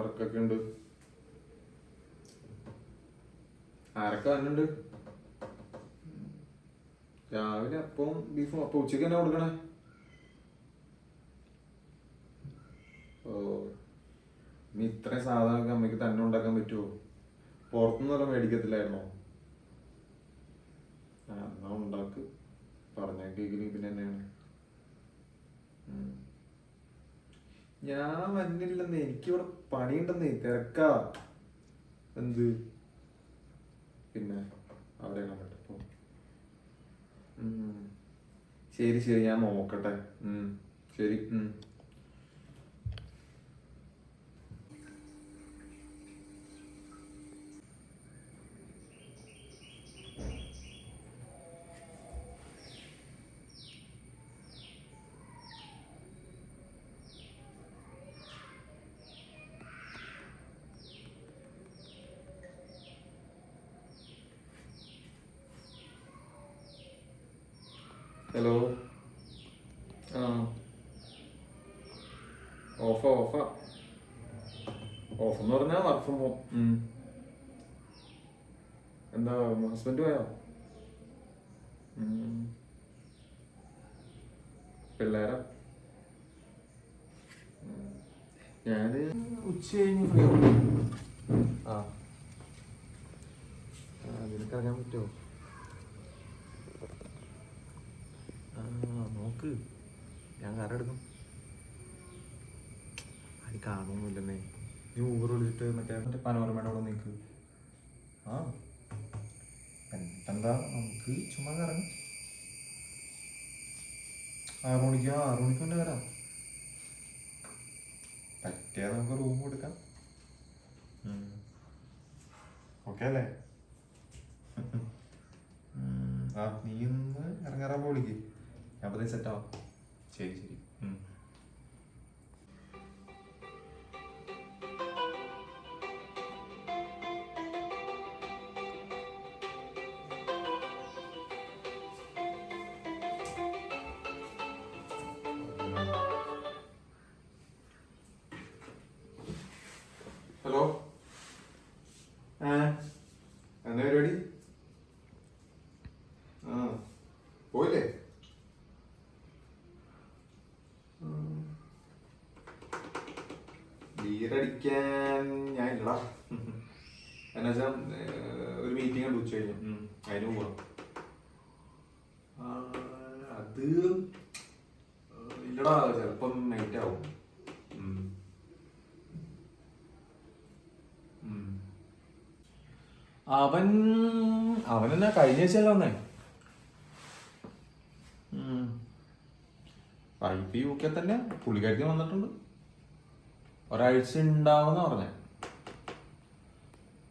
വർക്കൊക്കെ ഉണ്ട്. ആരൊക്കെ വന്നിട്ടുണ്ട്? രാവിലെ അപ്പവും ബീഫും. അപ്പൊ ഉച്ചക്ക് തന്നെ കൊടുക്കണേ? ഓ, നീ ഇത്രയും സാധനമൊക്കെ അമ്മയ്ക്ക് തന്നെ ഉണ്ടാക്കാൻ പറ്റുമോ? പുറത്തുനിന്നല്ല മേടിക്കത്തില്ലായിരുന്നോ? എന്നാ ഉണ്ടാക്ക്. പറഞ്ഞ കേക്കിന് പിന്നെ തന്നെയാണ്. ഞാൻ വന്നില്ലെന്നേ, എനിക്കിവിടെ പണിയുണ്ടെന്നേ, തിരക്കാ. എന്ത് പിന്നെ അവരെ കണ്ടിട്ടപ്പോ ശരി ശരി, ഞാൻ നോക്കട്ടെ. ശരി. ഹലോ. ആ, ഓഫാ. ഓഫെന്ന് പറഞ്ഞാൽ വർക്ക് ഫ്രം ഹോം. എന്താ ഹസ്ബൻഡ് പോയോ? പിള്ളേരാ? ഞാന് ഉച്ച കഴിഞ്ഞ് ഫ്രീ ആവും. ആ, നിനക്ക് ഇറങ്ങാൻ പറ്റുമോ? നോക്ക്, ഞാൻ കാർ എടുക്കും. അത് കാണുന്നില്ലെന്നേ. നീ ഊബർ വിളിച്ചിട്ട് മറ്റേ പനോരമയുടെ അവിടെ നിൽക്ക്. ആ, എന്നിട്ടെന്താ, നമുക്ക് ചുമ്മാ കറങ്ങും. 6 മണിക്ക് തന്നെ വരാം. പറ്റിയാ നമുക്ക് റൂം കൊടുക്കാം. ഓക്കെ അല്ലേ? ആ, നീ ഒന്ന് ഇറങ്ങാറാകുമ്പോ വിളിക്ക്, ഞാൻ അപ്പത്തേ സെറ്റാവാം. ശരി. ഹലോ. എന്താ പരിപാടി? പോയില്ലേ? ബീറടിക്കാൻ ഞാൻ ഇല്ലടാ. എന്നുവെച്ചാ ഒരു മീറ്റിംഗ് ഉണ്ട് ഉച്ച കഴിഞ്ഞ്, അതിന് പോവാം. അത് ഇല്ലടാ, ചിലപ്പം നൈറ്റ് ആവും. അവനെന്നാ കഴിഞ്ഞ ആഴ്ചയല്ല വന്നേ. വൈഫ് യു കെ തന്നെ, പുള്ളിക്കാരത്തി വന്നിട്ടുണ്ട്. ഒരാഴ്ച ഉണ്ടാവുന്ന പറഞ്ഞേ.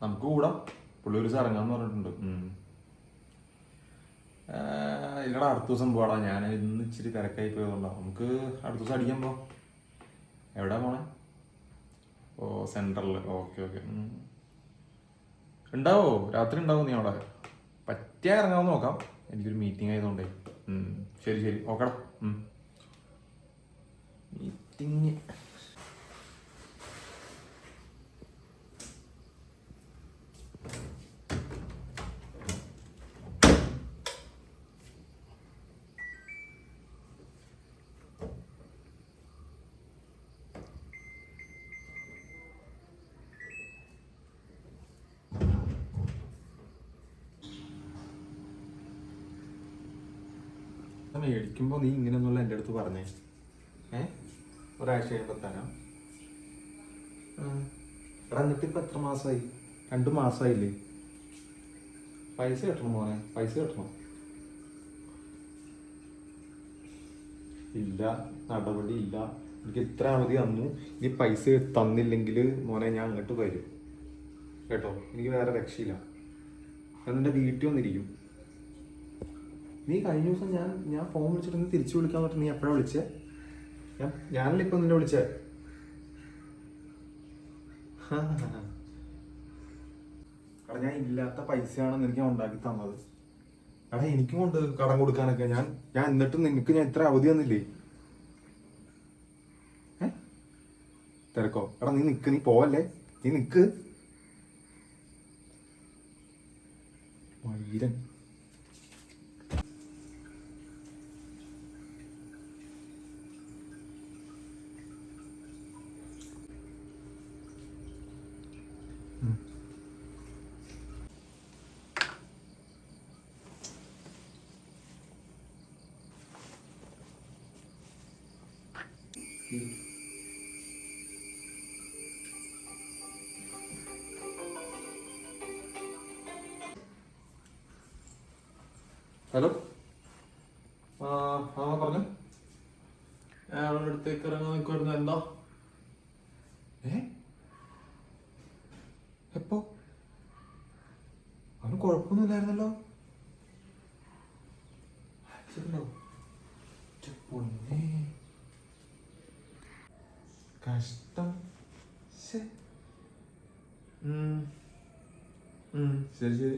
നമുക്ക് കൂടാം, പുള്ളി ഒരു ഇറങ്ങാന്ന് പറഞ്ഞിട്ടുണ്ട്. ഇല്ലടാ, അടുത്ത ദിവസം പോടാ. ഞാൻ ഇന്ന് ഇച്ചിരി തിരക്കായി പോയതുകൊണ്ടാ. നമുക്ക് അടുത്ത ദിവസം അടിക്കാൻ പോ. എവിടെയാ പോണേ? ഓ, സെൻട്രലിൽ. ഓക്കെ. ഉണ്ടാവോ? രാത്രി ഉണ്ടാവും നീ അവിടെ? പറ്റിയാ ഇറങ്ങാമെന്ന് നോക്കാം. എനിക്കൊരു മീറ്റിംഗ് ആയതുകൊണ്ടേ. ശരി. ഓക്കെടാ. മീറ്റിംഗ് മേടിക്കുമ്പോ നീ ഇങ്ങനെയൊന്നുള്ള എൻ്റെ അടുത്ത് പറഞ്ഞേ. ഒരാഴ്ച കഴിയുമ്പോ തരാം. എടാ, എന്നിട്ട് ഇപ്പൊ എത്ര മാസമായി? 2 മാസമായില്ലേ? പൈസ കെട്ടണം മോനെ, പൈസ കെട്ടണം. ഇല്ല, നടപടി ഇല്ല. എനിക്ക് ഇത്ര അവധി തന്നു, ഇനി പൈസ തന്നില്ലെങ്കിൽ മോനെ ഞാൻ അങ്ങോട്ട് വരും കേട്ടോ. എനിക്ക് വേറെ രക്ഷയില്ല. ഞാൻ നിന്റെ വീട്ടിൽ വന്നിരിക്കും. നീ കഴിഞ്ഞ ദിവസം ഞാൻ ഫോൺ വിളിച്ചിട്ട് നീ തിരിച്ചു വിളിക്കാൻ പറ്റും. നീ എപ്പോഴാണ് വിളിച്ചേ? ഞാനല്ലേ ഇപ്പം നിന്നെ വിളിച്ചേ. എടാ, ഞാൻ ഇല്ലാത്ത പൈസയാണെന്ന് എനിക്ക് ഉണ്ടാക്കി തന്നത്. എടാ, എനിക്കും കൊണ്ട് കടം കൊടുക്കാനൊക്കെ. ഞാൻ എന്നിട്ട് നിനക്ക് ഞാൻ ഇത്ര അവധി തന്നില്ലേ? തിരക്കോ? എടാ നീ നിക്ക്, നീ പോവല്ലേ, നീ നിക്ക്. മയിരൻ. ഹലോ, ആ പറഞ്ഞു. അയാളുടെ അടുത്തേക്ക് ഇറങ്ങാൻ നിൽക്കുമായിരുന്നു. എന്താ? എപ്പോ? അവന് കുഴപ്പമൊന്നുമില്ലായിരുന്നല്ലോ. പൊന്നേ, കഷ്ടം. ശരി ശരി.